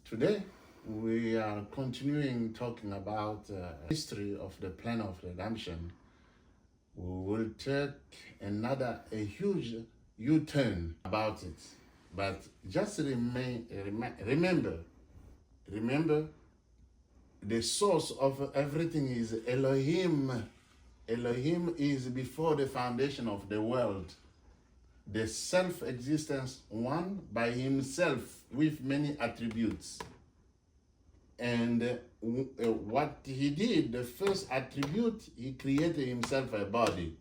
Today we are continuing talking about history of the plan of redemption. We will take a huge U-turn about it, but just remember, the source of everything is Elohim. Elohim is before the foundation of the world, the self-existence one by himself with many attributes. And what he did, the first attribute, he created himself a body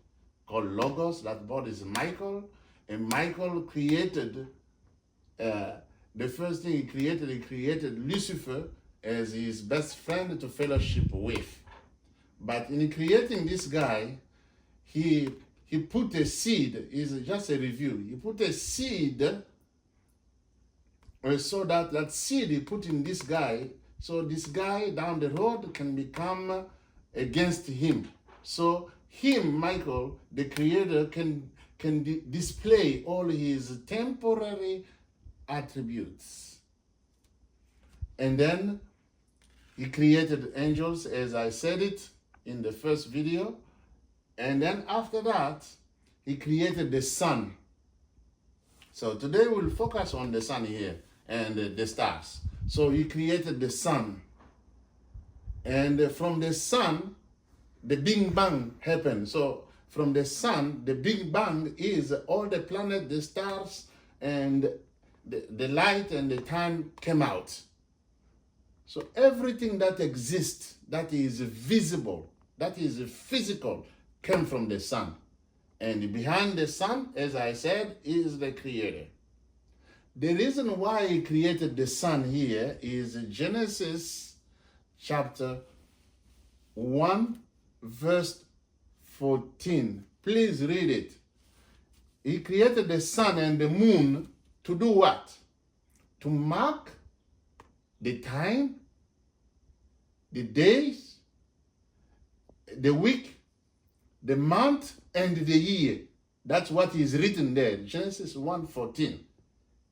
called Logos. That body is Michael. And Michael created, the first thing he created Lucifer as his best friend to fellowship with. But in creating this guy, he put a seed. Is just a review. He put a seed, so that seed he put in this guy, so this guy down the road can become against him. So him, Michael, the creator, can display all his temporary attributes. And then he created angels, as I said it in the first video. And then after that, he created the sun. So today we'll focus on the sun here and the stars. So he created the sun. And from the sun, the Big Bang happened. So from the sun, the Big Bang is all the planets, the stars, and the light and the time came out. So everything that exists, that is visible, that is physical, came from the sun. And behind the sun, as I said, is the creator. The reason why he created the sun here is Genesis chapter 1, verse 14. Please read it. He created the sun and the moon to do what? To mark the time, the days, the week, the month, and the year. That's what is written there, Genesis 1:14.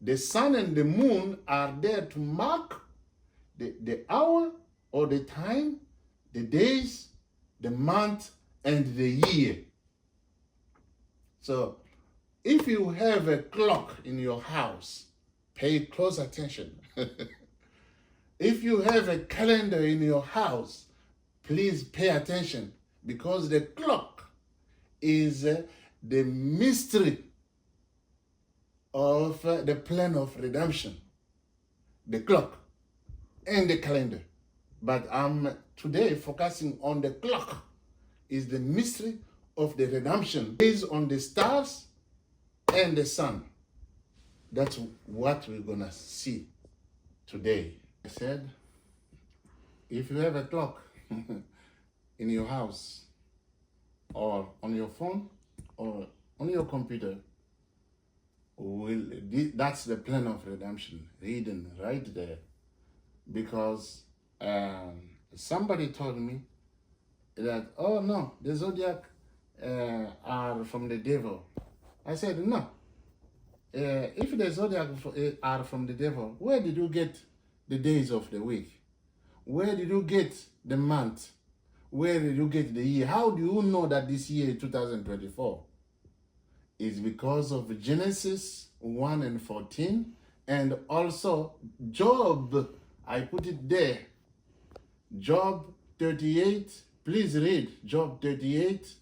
The sun and the moon are there to mark the hour or the time, the days, the month, and the year. So if you have a clock in your house, pay close attention. If you have a calendar in your house, please pay attention, because the clock is the mystery of the plan of redemption. The clock and the calendar. But I'm today focusing on the clock, is the mystery of the redemption based on the stars and the sun. That's what we're gonna see today. I said, if you have a clock in your house or on your phone or on your computer, that's the plan of redemption hidden right there. Because somebody told me that, oh no, the zodiac are from the devil. I said, no. If the zodiac are from the devil, where did you get the days of the week? Where did you get the month? Where did you get the year? How do you know that this year is 2024? It's because of Genesis 1 and 14, and also Job. I put it there. Job 38. Please read Job 38,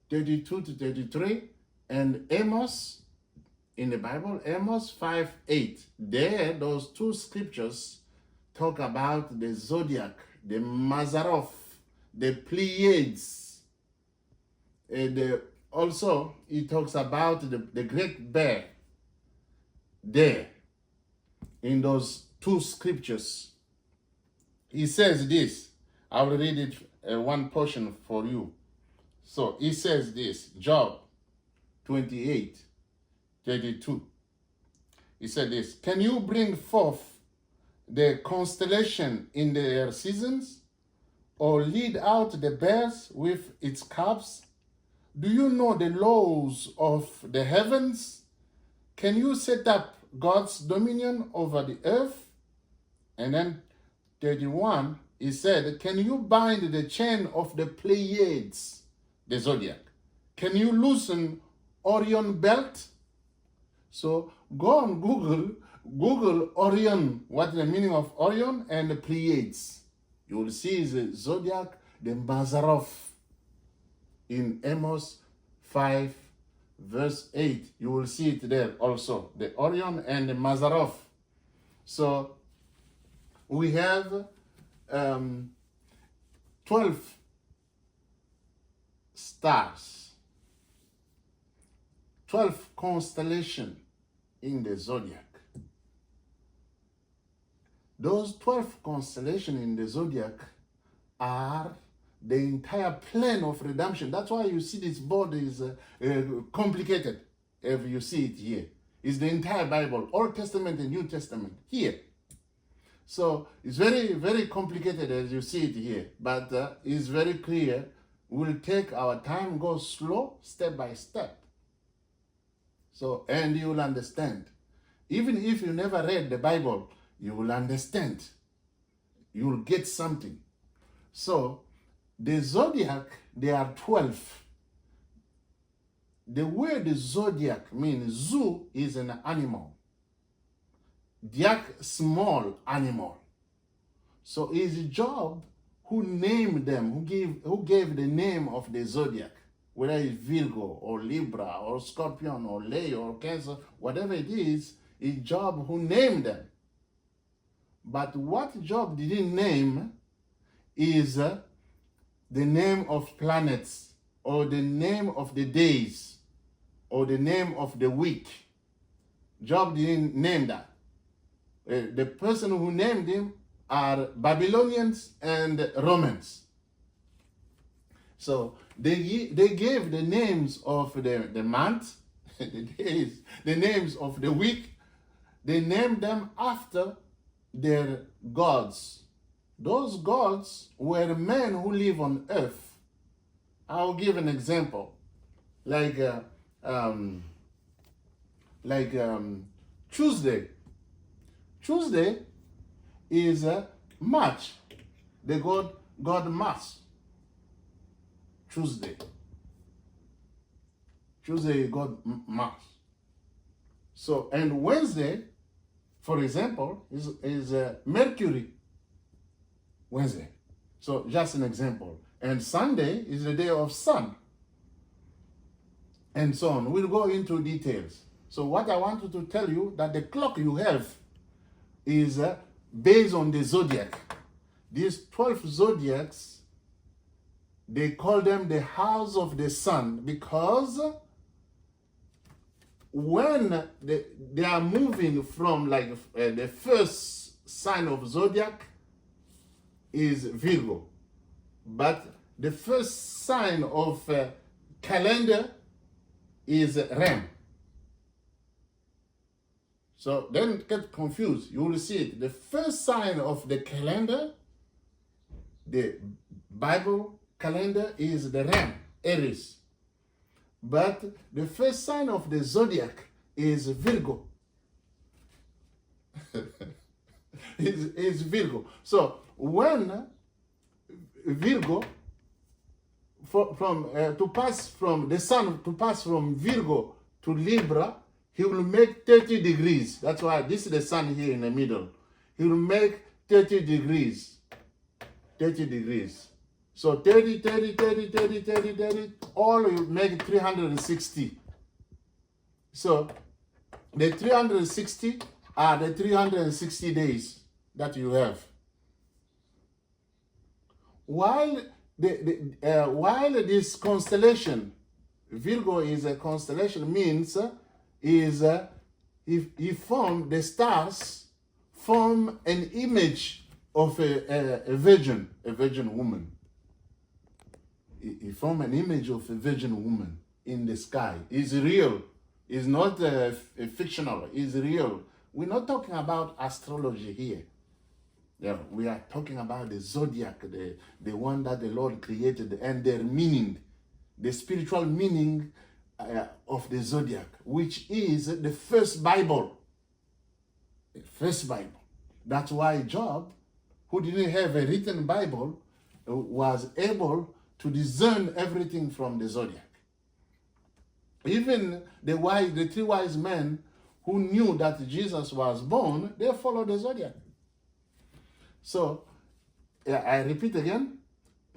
32 to 33, and Amos in the Bible, Amos 5:8. There, those two scriptures talk about the zodiac, the Mazzaroth, the Pleiades. Also, it talks about the great bear there in those two scriptures. He says this. I will read it one portion for you. So he says this, Job 28, 32. He said this, can you bring forth the constellation in their seasons, or lead out the bears with its cubs? Do you know the laws of the heavens? Can you set up God's dominion over the earth? And then 31, he said, can you bind the chain of the Pleiades, the zodiac? Can you loosen Orion belt? So go on Google Orion, what's the meaning of Orion and the Pleiades. You will see the zodiac, the Mazzaroth in Amos 5 verse 8. You will see it there also, the Orion and the Mazzaroth. So we have 12 stars, 12 constellations in the zodiac. Those 12 constellations in the zodiac are the entire plan of redemption. That's why you see this board is complicated if you see it here. It's the entire Bible, Old Testament and New Testament here. So it's very, very complicated as you see it here, but it's very clear. We'll take our time, go slow, step by step. So, and you will understand. Even if you never read the Bible, you will understand. You will get something. So, the zodiac, there are 12. The word zodiac means zoo is an animal. Diac, small animal. So it's Job who named them, who gave the name of the zodiac, whether it's Virgo or Libra or Scorpion or Leo or Cancer, whatever it is, it's Job who named them. But what Job didn't name is the name of planets or the name of the days or the name of the week. Job didn't name that. The person who named him are Babylonians and Romans. So they gave the names of the month, the days, the names of the week. They named them after their gods. Those gods were men who live on earth. I'll give an example. Like Tuesday. Tuesday is March, the god Mars. Tuesday god Mars. So, and Wednesday, for example, is Mercury. Wednesday. So just an example. And Sunday is the day of sun. And so on. We'll go into details. So what I wanted to tell you that the clock you have is based on the zodiac. These 12 zodiacs, they call them the house of the sun because when they are moving from like the first sign of zodiac is Virgo, but the first sign of calendar is Ram. So don't get confused. You will see it. The first sign of the calendar, the Bible calendar, is the Ram, Aries. But the first sign of the zodiac is Virgo. is Virgo. So when Virgo, to pass from the sun to pass from Virgo to Libra, he will make 30 degrees. That's why this is the sun here in the middle. He will make 30 degrees. 30 degrees. So 30, 30, 30, 30, 30, 30, all will make 360. So the 360 are the 360 days that you have. While this constellation, Virgo is a constellation, means he formed, the stars form an image of a virgin woman. He formed an image of a virgin woman in the sky. It's real. It's not fictional. It's real. We're not talking about astrology here. Yeah, we are talking about the zodiac, the one that the Lord created, and their meaning, the spiritual meaning of the zodiac, which is the first Bible. The first Bible. That's why Job, who didn't have a written Bible, was able to discern everything from the zodiac. Even the three wise men who knew that Jesus was born, they followed the zodiac. So, I repeat again,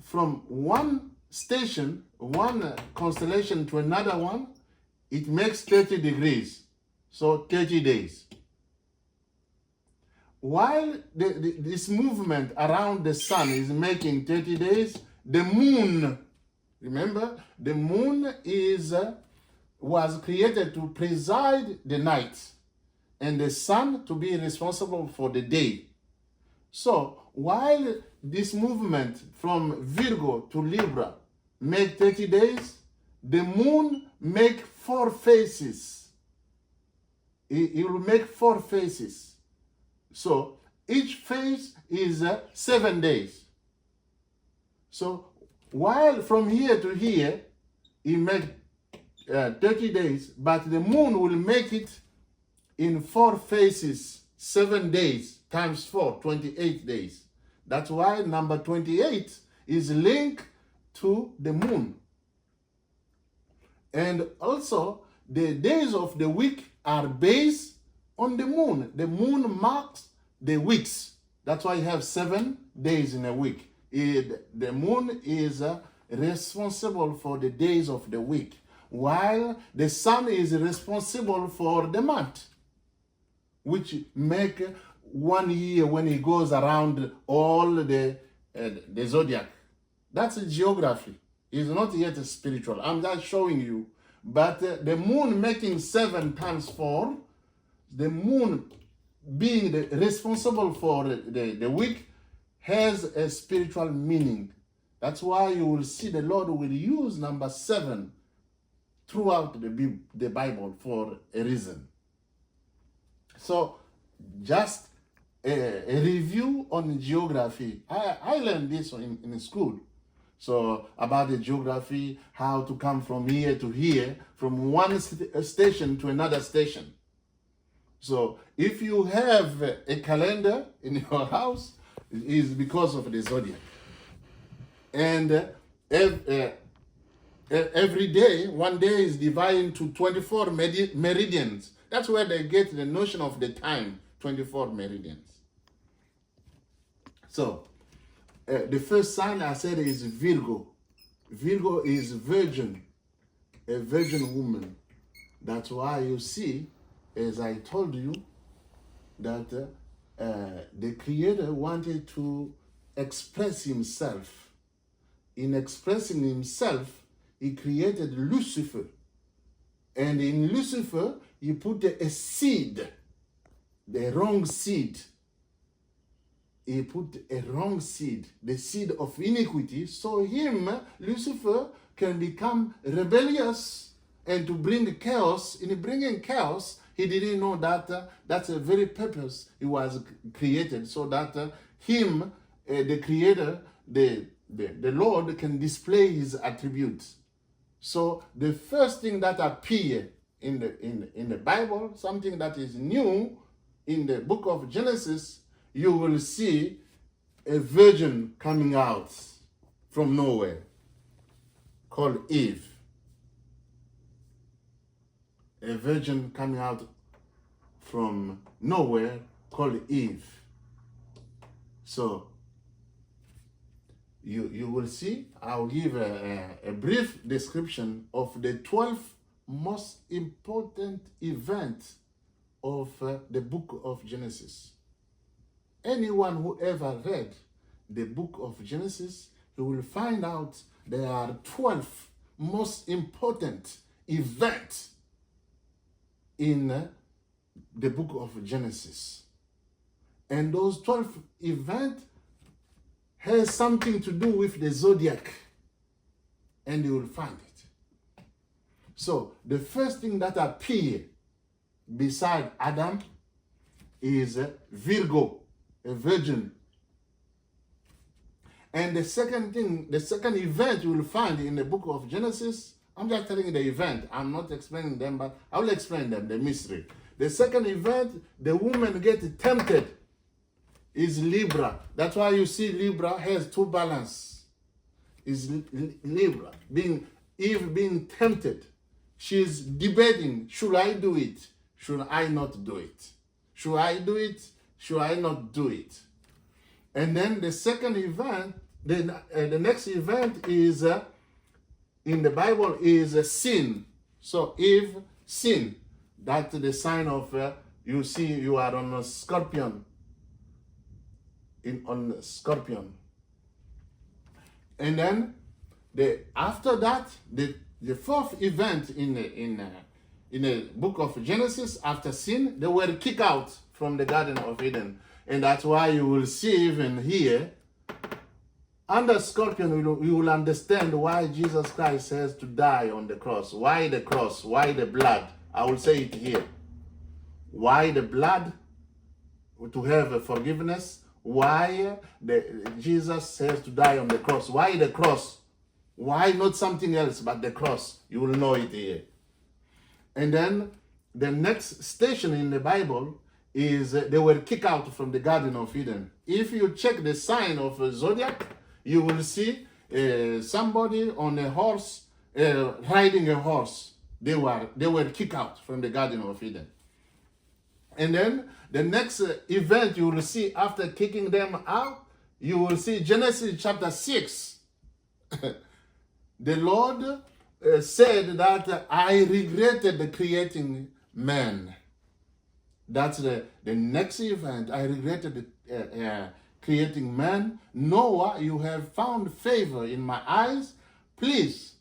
from one station, one constellation to another one, it makes 30 degrees. So 30 days. While this movement around the sun is making 30 days, the moon, remember, the moon was created to preside the night and the sun to be responsible for the day. So while this movement from Virgo to Libra make 30 days, the moon make 4 phases. It will make 4 phases. So each phase is 7 days. So while from here to here, it make 30 days, but the moon will make it in 4 phases, 7 days times 4, 28 days. That's why number 28 is linked to the moon. And also, the days of the week are based on the moon. The moon marks the weeks. That's why you have 7 days in a week. The moon is responsible for the days of the week, while the sun is responsible for the month, which make 1 year when it goes around all the zodiac. That's a geography. It's not yet spiritual. I'm just showing you. But the moon making 7 times 4, the moon being responsible for the week, has a spiritual meaning. That's why you will see the Lord will use number 7 throughout the Bible for a reason. So just a review on geography. I learned this in school. So about the geography, how to come from here to here, from one station to another station. So if you have a calendar in your house, it is because of the zodiac. And every day, one day is divided into 24 meridians. That's where they get the notion of the time, 24 meridians. So, the first sign I said is Virgo. Virgo is virgin, a virgin woman. That's why you see, as I told you, that the Creator wanted to express himself. In expressing himself, he created Lucifer. And in Lucifer, he put a seed, the wrong seed. He put a wrong seed, the seed of iniquity. So Lucifer, can become rebellious and to bring chaos. In bringing chaos, he didn't know that that's the very purpose he was created, so that the Creator, the Lord, can display his attributes. So the first thing that appears in the Bible, something that is new in the book of Genesis, you will see a virgin coming out from nowhere called Eve. A virgin coming out from nowhere called Eve. So you will see, I'll give a brief description of the 12 most important events of the book of Genesis. Anyone who ever read the book of Genesis, he will find out there are 12 most important events in the book of Genesis. And those 12 events has something to do with the zodiac. And you will find it. So the first thing that appears beside Adam is Virgo, a virgin. And the second event you will find in the book of Genesis, I'm just telling you the event, I'm not explaining them, but I will explain them, the mystery. The second event, the woman gets tempted is Libra. That's why you see Libra has two balance. Is Libra Eve being tempted. She's debating, should I do it? Should I not do it? Should I do it? Should I not do it? And then the second event, the next event is in the Bible is sin. So Eve sin. That's the sign of you see you are on a scorpion. On a scorpion. And then after that the fourth event in the book of Genesis, after sin, they were kicked out from the Garden of Eden. And that's why you will see even here, under scorpion, you will understand why Jesus Christ has to die on the cross. Why the cross? Why the blood? I will say it here. Why the blood? To have a forgiveness. Why Jesus has to die on the cross? Why the cross? Why not something else but the cross? You will know it here. And then the next station in the Bible is they were kicked out from the Garden of Eden. If you check the sign of a zodiac, you will see somebody on a horse, riding a horse. They were kicked out from the Garden of Eden. And then the next event you will see after kicking them out, you will see Genesis chapter 6. The Lord said that I regretted creating man. That's the next event. I regretted creating man. Noah, you have found favor in my eyes. Please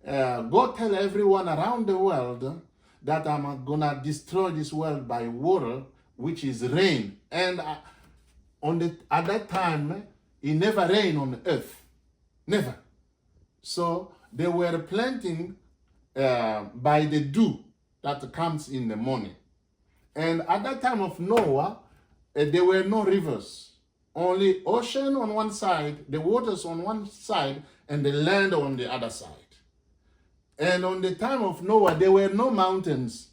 go tell everyone around the world that I'm gonna destroy this world by water, which is rain. And at that time, it never rained on earth. Never. So they were planting by the dew that comes in the morning. And at that time of Noah, there were no rivers. Only ocean on one side, the waters on one side, and the land on the other side. And on the time of Noah, there were no mountains.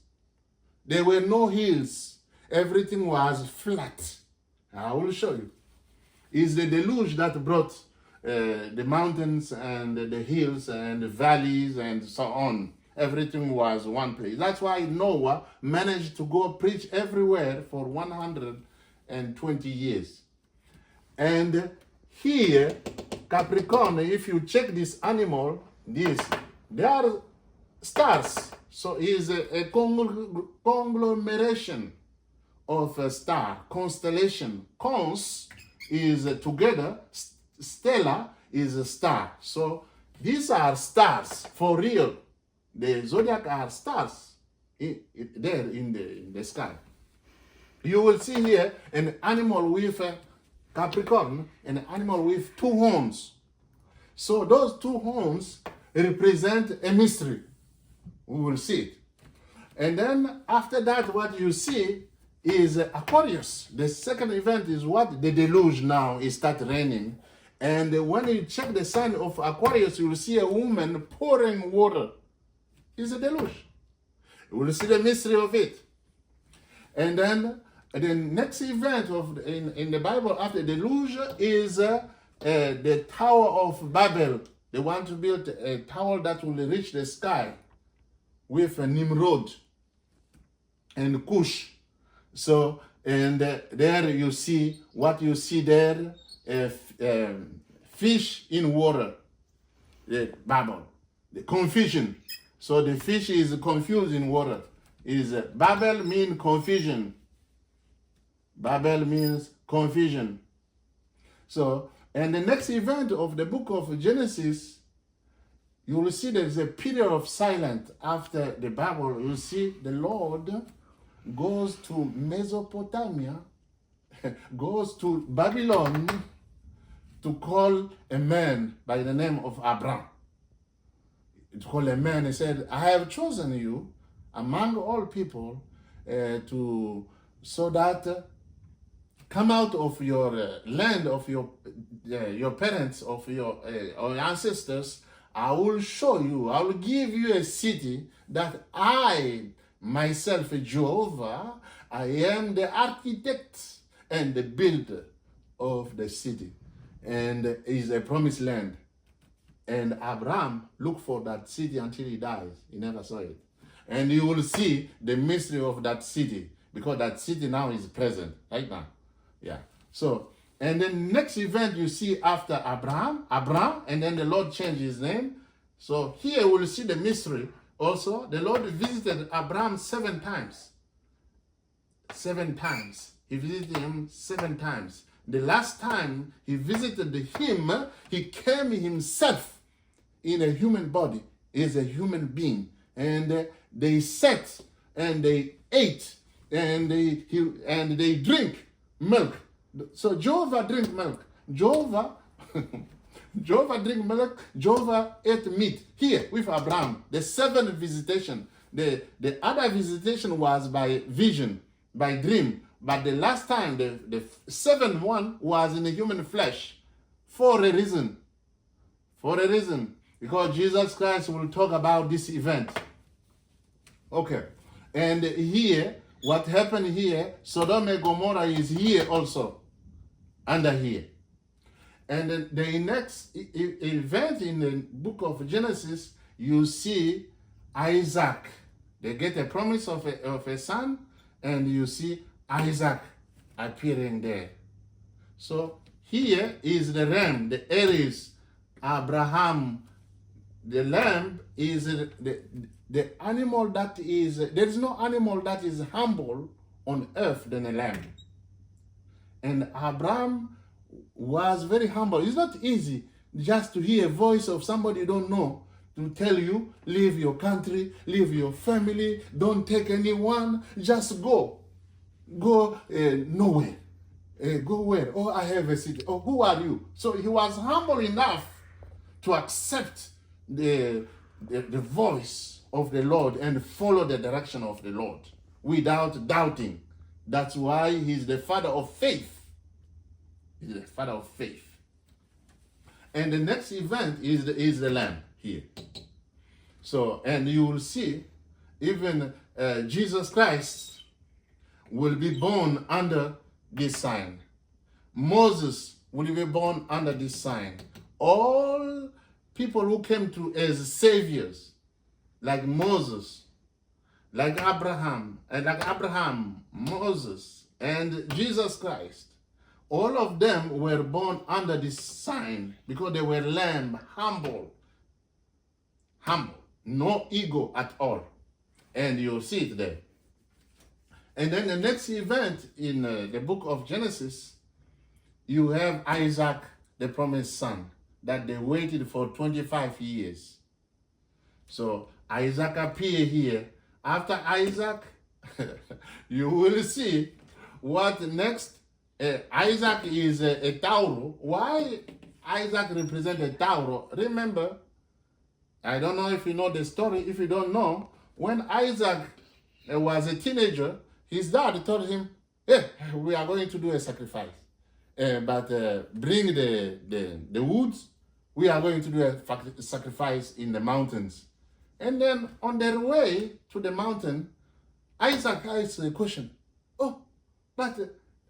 There were no hills. Everything was flat. I will show you. It's the deluge that brought the mountains and the hills and the valleys and so on. Everything was one place. That's why Noah managed to go preach everywhere for 120 years. And here, Capricorn, if you check this animal, they are stars. So it's a conglomeration of a star, constellation. Cons is together, Stella is a star. So these are stars for real. The zodiac are stars there in the sky. You will see here an animal with a Capricorn, an animal with two horns. So those two horns represent a mystery. We will see it. And then after that, what you see is Aquarius. The second event is what? The deluge now. It starts raining. And when you check the sign of Aquarius, you will see a woman pouring water. It's a deluge. You will see the mystery of it. And then the next event in the Bible after the deluge is the Tower of Babel. They want to build a tower that will reach the sky with a Nimrod and Cush. So, and there you see what you see there, fish in water, the Babel, the confusion. So the fish is confused in water. Babel means confusion. Babel means confusion. So, and the next event of the book of Genesis, you will see there is a period of silence after the Bible. You see the Lord goes to Mesopotamia, goes to Babylon to call a man by the name of Abraham. To call a man, he said, I have chosen you among all people so that come out of your land, of your parents, of your ancestors. I will show you, I will give you a city that I, myself, Jehovah, I am the architect and the builder of the city, and is a promised land. And Abraham looked for that city until he dies. He never saw it. And you will see the mystery of that city, because that city now is present right now. Yeah. So, and then next event you see after Abraham, and then the Lord changed his name. So here we'll see the mystery also. The Lord visited Abraham 7 times. 7 times. He visited him 7 times. The last time he visited him, he came himself in a human body. He is a human being. And they sat and they ate and they drink milk. So Jehovah drink milk. Jehovah drink milk. Jehovah ate meat. Here with Abraham, the 7th visitation. The other visitation was by vision, by dream. But the last time, the 7th one was in the human flesh. For a reason. For a reason. Because Jesus Christ will talk about this event. Okay. And here, what happened here, Sodom and Gomorrah is here also. Under here. And the next event in the book of Genesis, you see Isaac. They get a promise of a son, and you see Isaac appearing there. So here is the ram, the Aries, Abraham. The lamb is the animal that is, there is no animal that is humble on earth than a lamb. And Abraham was very humble. It's not easy just to hear a voice of somebody you don't know to tell you, leave your country, leave your family, don't take anyone, just go. Go nowhere. Go where? Oh, I have a city. Oh, who are you? So he was humble enough to accept the voice of the Lord and follow the direction of the Lord without doubting. That's why he's the father of faith. He's the father of faith. And the next event is the lamb here. So, and you will see even Jesus Christ will be born under this sign. Moses will be born under this sign. All people who came to as saviors, like Moses, like Abraham, Moses, and Jesus Christ, all of them were born under this sign because they were lamb, humble, no ego at all. And you'll see it there. And then the next event in the book of Genesis, you have Isaac, the promised son, that they waited for 25 years. So Isaac appeared here. After Isaac, you will see what next. Isaac is a Tauro. Why Isaac represents a Tauro? Remember, I don't know if you know the story. If you don't know, when Isaac was a teenager, his dad told him, hey, we are going to do a sacrifice. But bring the woods. We are going to do a sacrifice in the mountains. And then on their way to the mountain, Isaac asked a question. Oh, but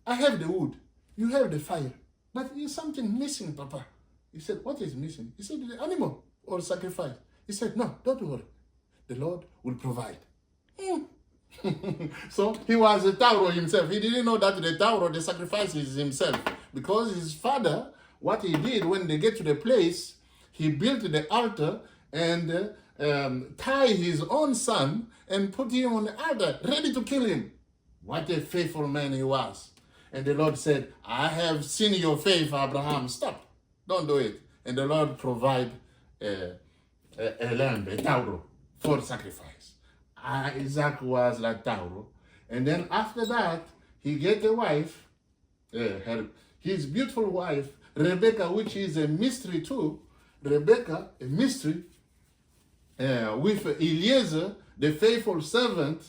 I have the wood. You have the fire. But there's something missing, Papa. He said, what is missing? He said, the animal or sacrifice. He said, no, don't worry. The Lord will provide. So he was a Tauro himself. He didn't know that the Tauro, the sacrifice is himself. Because his father, what he did when they get to the place, he built the altar and tied his own son and put him on the altar, ready to kill him. What a faithful man he was. And the Lord said, I have seen your faith, Abraham. Stop. Don't do it. And the Lord provided a lamb, a Tauro, for sacrifice. Isaac was like Tauro. And then after that, he get a wife, his beautiful wife, Rebecca, which is a mystery too. Rebecca, a mystery, with Eliezer, the faithful servant,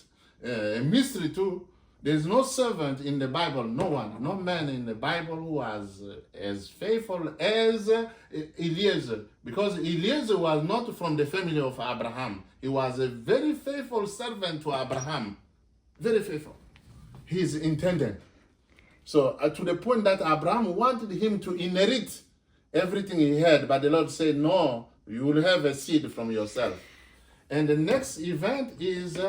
a mystery too. There's no servant in the Bible, no one, no man in the Bible who was as faithful as Eliezer. Because Eliezer was not from the family of Abraham. He was a very faithful servant to Abraham. Very faithful. His intendant. So to the point that Abraham wanted him to inherit everything he had, but the Lord said, no, you will have a seed from yourself. And the next event is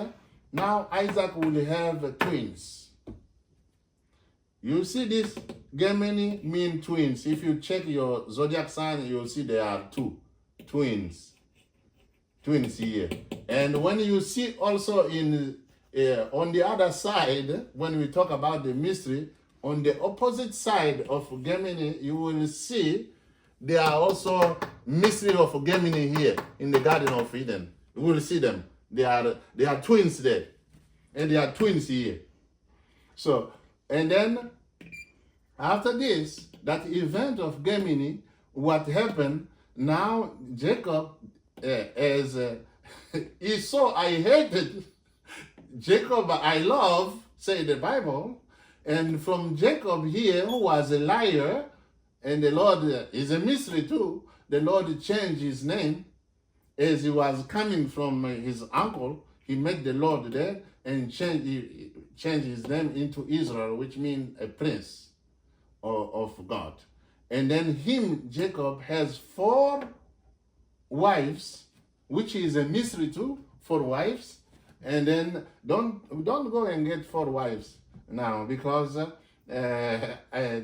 now Isaac will have twins. You see this Gemini mean twins. If you check your zodiac sign, you'll see there are two twins. Twins here. And when you see also in on the other side, when we talk about the mystery, on the opposite side of Gemini, you will see there are also mystery of Gemini here in the Garden of Eden. You will see them. They are twins there. And they are twins here. So, and then after this, that event of Gemini, what happened, now Jacob as Esau I hated, Jacob I love, say the Bible. And from Jacob here, who was a liar, and the Lord is a mystery too, the Lord changed his name. As he was coming from his uncle, he met the Lord there and changed his name into Israel, which means a prince of God. And then Jacob, has 4 wives, which is a mystery too, 4 wives. And then don't go and get 4 wives now, because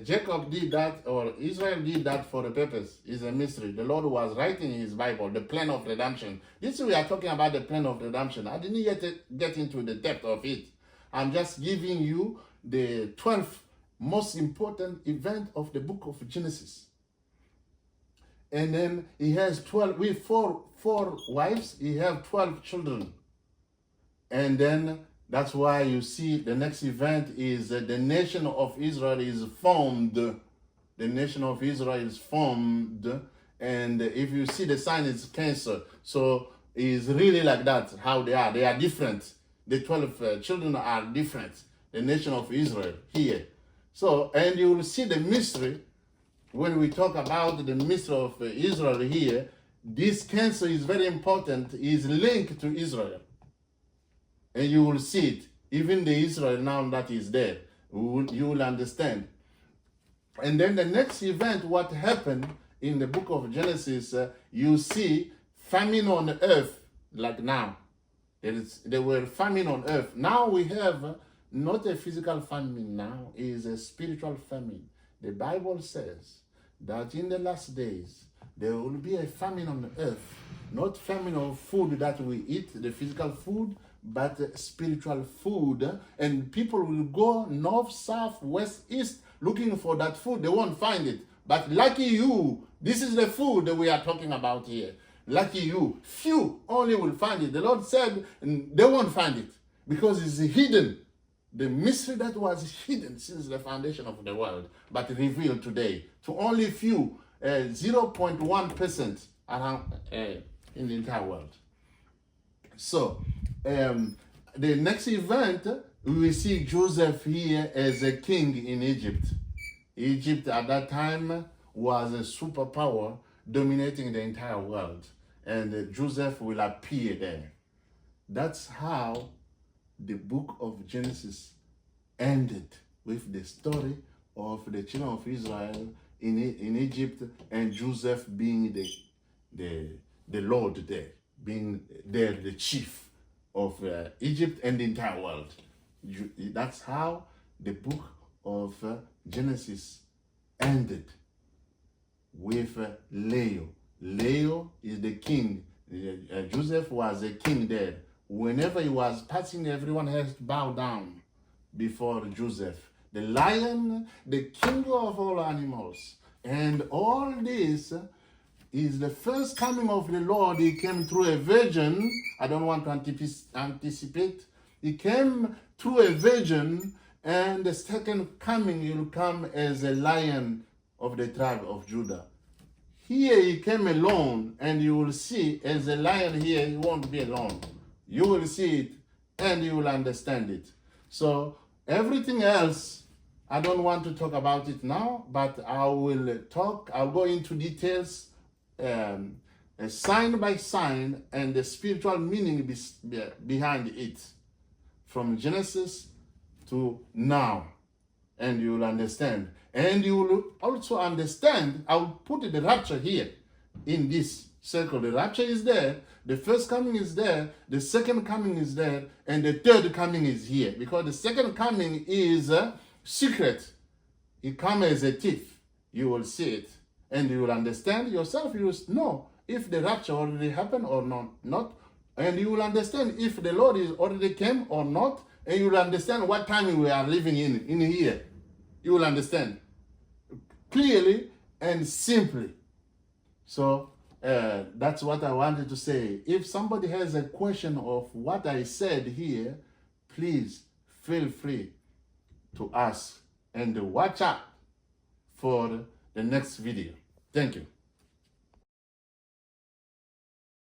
Jacob did that, or Israel did that for a purpose. It's a mystery. The Lord was writing in his Bible the plan of redemption. This we are talking about the plan of redemption. I didn't yet get into the depth of it. I'm just giving you the 12th most important event of the book of Genesis. And then he has 12, with four wives, he have 12 children. And then that's why you see the next event is the nation of Israel is formed. The nation of Israel is formed. And if you see the sign, it's Cancer. So it's really like that, how they are. They are different. The 12 children are different. The nation of Israel here. So, and you will see the mystery when we talk about the mystery of Israel here. This Cancer is very important, is linked to Israel. And you will see it. Even the Israel now that is there, you will understand. And then the next event, what happened in the book of Genesis, you see famine on earth, like now. There were famine on earth. Now we have not a physical famine now, it is a spiritual famine. The Bible says that in the last days, there will be a famine on earth. Not famine of food that we eat, the physical food, but spiritual food. And people will go north, south, west, east looking for that food. They won't find it. But lucky you, this is the food that we are talking about here. Lucky you, few only will find it. The Lord said they won't find it because it's hidden. The mystery that was hidden since the foundation of the world, but revealed today to only few, 0.1% around in the entire world. So, the next event, we see Joseph here as a king in Egypt. Egypt at that time was a superpower dominating the entire world. And Joseph will appear there. That's how the book of Genesis ended, with the story of the children of Israel in Egypt and Joseph being the Lord there, being there the chief of Egypt and the entire world. That's how the book of Genesis ended, with Leo. Leo is the king. Joseph was a king there. Whenever he was passing, everyone has to bow down before Joseph. The lion, the king of all animals. And all this is the first coming of the Lord. He came through a virgin. I don't want to anticipate. He came through a virgin, and the second coming, he will come as a lion of the tribe of Judah. Here he came alone, and you will see, as a lion here, he won't be alone. You will see it, and you will understand it. So everything else, I don't want to talk about it now, but I'll go into details, sign by sign, and the spiritual meaning behind it, from Genesis to now. and you will understand. And you will also understand, I will put the rapture here in this circle. The rapture is there, the first coming is there, the second coming is there, and the third coming is here. Because the second coming is secret. It comes as a thief. You will see it. And you will understand yourself. You will know if the rapture already happened or not. And you will understand if the Lord is already came or not. And you will understand what time we are living in here. You will understand clearly and simply. So that's what I wanted to say. If somebody has a question of what I said here, please feel free to ask and watch out for the next video. Thank you.